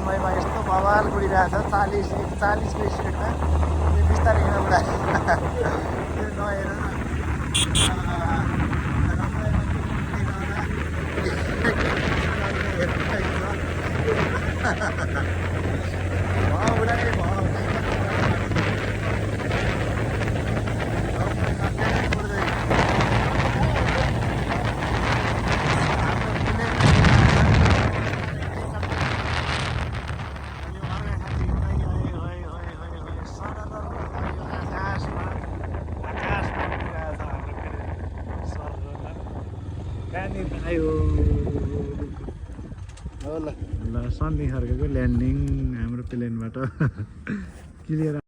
मुम्बईमा यस्तो बवाल उडिरहेछ 40-40को स्पिडमा त्यो बिस्तारै हिँड्न उडायो त्यो नहेर आयो ल सन्नी खर्केको ल्यान्डिङ हाम्रो प्लेनबाट क्लियर